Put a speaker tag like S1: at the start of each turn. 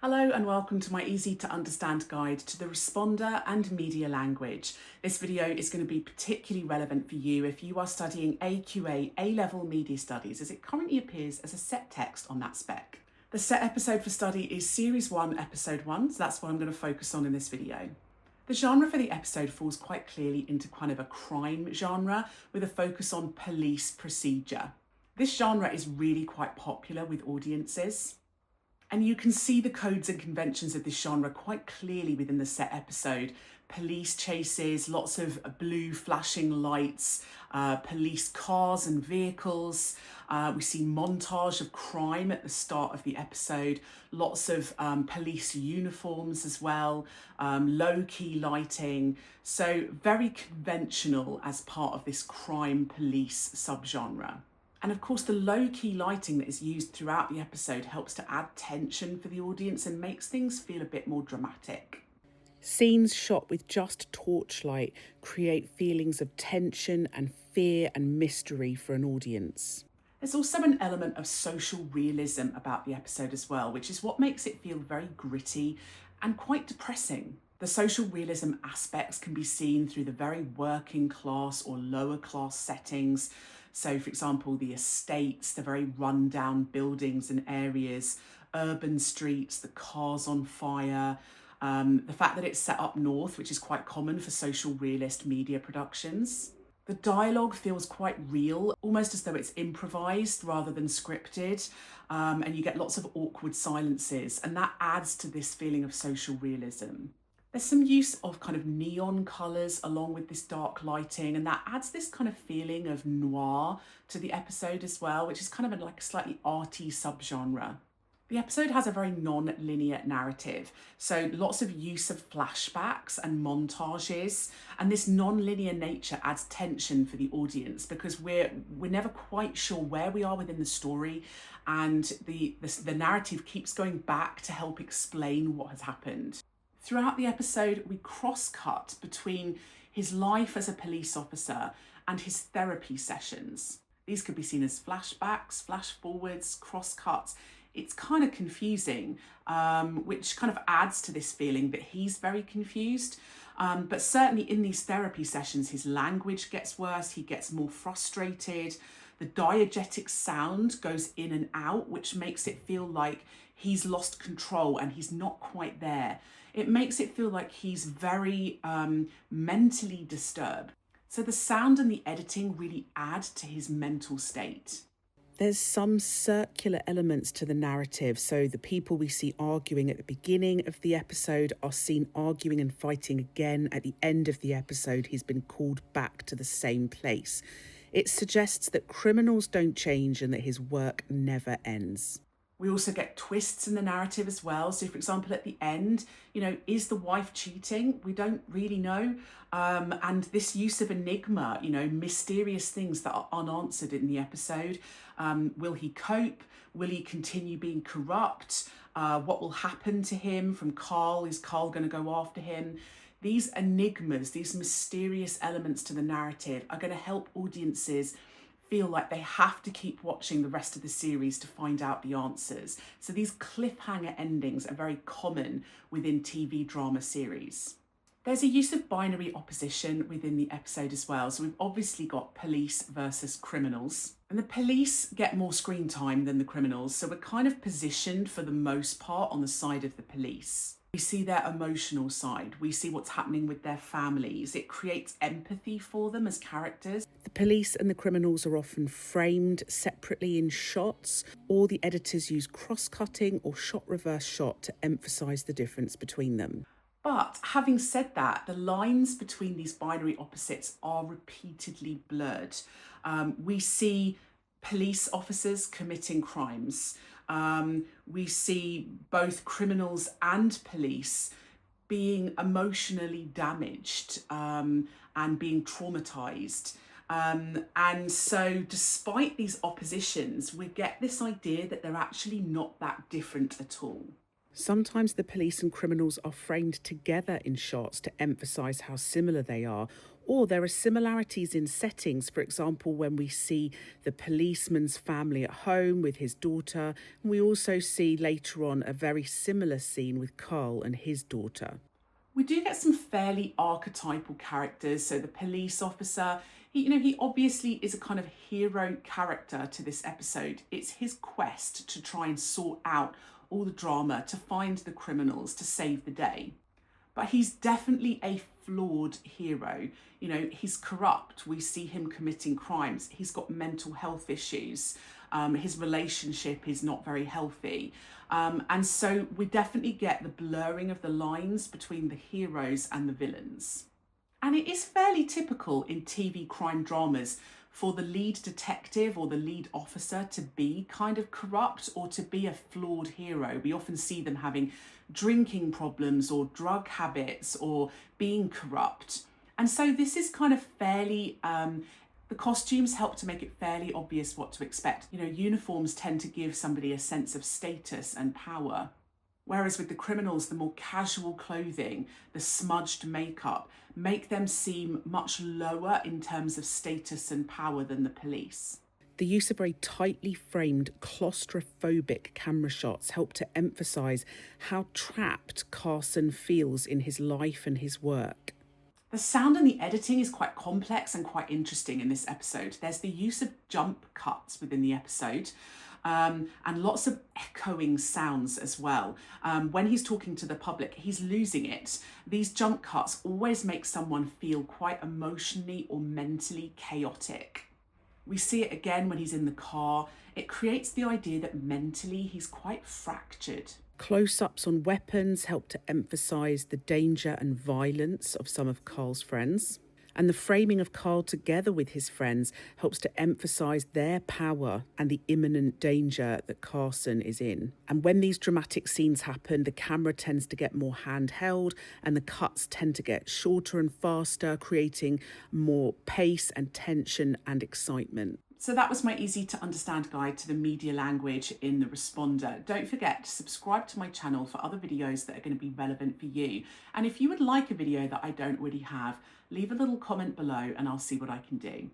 S1: Hello and welcome to my easy to understand guide to the responder and media language. This video is going to be particularly relevant for you if you are studying AQA A-Level Media Studies, as it currently appears as a set text on that spec. The set episode for study is Series 1, Episode 1, so that's what I'm going to focus on in this video. The genre for the episode falls quite clearly into kind of a crime genre with a focus on police procedure. This genre is really quite popular with audiences. And you can see the codes and conventions of this genre quite clearly within the set episode. Police chases, lots of blue flashing lights, police cars and vehicles. We see montage of crime at the start of the episode, lots of police uniforms as well, low-key lighting. So very conventional as part of this crime police subgenre. And of course, the low-key lighting that is used throughout the episode helps to add tension for the audience and makes things feel a bit more dramatic. Scenes shot with just torchlight create feelings of tension and fear and mystery for an audience. There's also an element of social realism about the episode as well, which is what makes it feel very gritty and quite depressing. The social realism aspects can be seen through the very working class or lower class settings. So, for example, the estates, the very run-down buildings and areas, urban streets, the cars on fire, the fact that it's set up north, which is quite common for social realist media productions. The dialogue feels quite real, almost as though it's improvised rather than scripted, and you get lots of awkward silences, and that adds to this feeling of social realism. There's some use of kind of neon colours along with this dark lighting, and that adds this kind of feeling of noir to the episode as well, which is kind of like a slightly arty subgenre. The episode has a very non-linear narrative, so lots of use of flashbacks and montages, and this non-linear nature adds tension for the audience because we're never quite sure where we are within the story, and the narrative keeps going back to help explain what has happened. Throughout the episode, we cross-cut between his life as a police officer and his therapy sessions. These could be seen as flashbacks, flash forwards, cross-cuts. It's kind of confusing, which kind of adds to this feeling that he's very confused. But certainly in these therapy sessions, his language gets worse, he gets more frustrated. The diegetic sound goes in and out, which makes it feel like he's lost control and he's not quite there. It makes it feel like he's very mentally disturbed. So the sound and the editing really add to his mental state. There's some circular elements to the narrative. So the people we see arguing at the beginning of the episode are seen arguing and fighting again at the end of the episode. He's been called back to the same place. It suggests that criminals don't change and that his work never ends. We also get twists in the narrative as well. So, for example, at the end, is the wife cheating? We don't really know. And this use of enigma, mysterious things that are unanswered in the episode. Will he cope? Will he continue being corrupt? What will happen to him from Carl? Is Carl going to go after him? These enigmas, these mysterious elements to the narrative are going to help audiences feel like they have to keep watching the rest of the series to find out the answers. So these cliffhanger endings are very common within TV drama series. There's a use of binary opposition within the episode as well. So we've obviously got police versus criminals. And the police get more screen time than the criminals. So we're kind of positioned for the most part on the side of the police. We see their emotional side. We see what's happening with their families. It creates empathy for them as characters. The police and the criminals are often framed separately in shots, or the editors use cross-cutting or shot reverse shot to emphasise the difference between them. But having said that, the lines between these binary opposites are repeatedly blurred. We see police officers committing crimes. We see both criminals and police being emotionally damaged and being traumatized. And so despite these oppositions, we get this idea that they're actually not that different at all. Sometimes the police and criminals are framed together in shots to emphasise how similar they are, Or there are similarities in settings, for example, when we see the policeman's family at home with his daughter, and we also see later on a very similar scene with Carl and his daughter. We do get some fairly archetypal characters. So the police officer, he obviously is a kind of hero character to this episode. It's his quest to try and sort out all the drama, to find the criminals, to save the day. But he's definitely a flawed hero. He's corrupt. We see him committing crimes. He's got mental health issues. His relationship is not very healthy. And so we definitely get the blurring of the lines between the heroes and the villains. And it is fairly typical in TV crime dramas for the lead detective or the lead officer to be kind of corrupt or to be a flawed hero. We often see them having drinking problems or drug habits or being corrupt. And so this is kind of fairly, the costumes help to make it fairly obvious what to expect. Uniforms tend to give somebody a sense of status and power. Whereas with the criminals, the more casual clothing, the smudged makeup, make them seem much lower in terms of status and power than the police. The use of very tightly framed, claustrophobic camera shots help to emphasise how trapped Carson feels in his life and his work. The sound and the editing is quite complex and quite interesting in this episode. There's the use of jump cuts within the episode. And lots of echoing sounds as well. When he's talking to the public, he's losing it. These jump cuts always make someone feel quite emotionally or mentally chaotic. We see it again when he's in the car. It creates the idea that mentally he's quite fractured. Close-ups on weapons help to emphasise the danger and violence of some of Carl's friends. And the framing of Carl together with his friends helps to emphasise their power and the imminent danger that Carson is in. And when these dramatic scenes happen, the camera tends to get more handheld and the cuts tend to get shorter and faster, creating more pace and tension and excitement. So that was my easy to understand guide to the media language in the responder. Don't forget to subscribe to my channel for other videos that are going to be relevant for you. And if you would like a video that I don't already have, leave a little comment below and I'll see what I can do.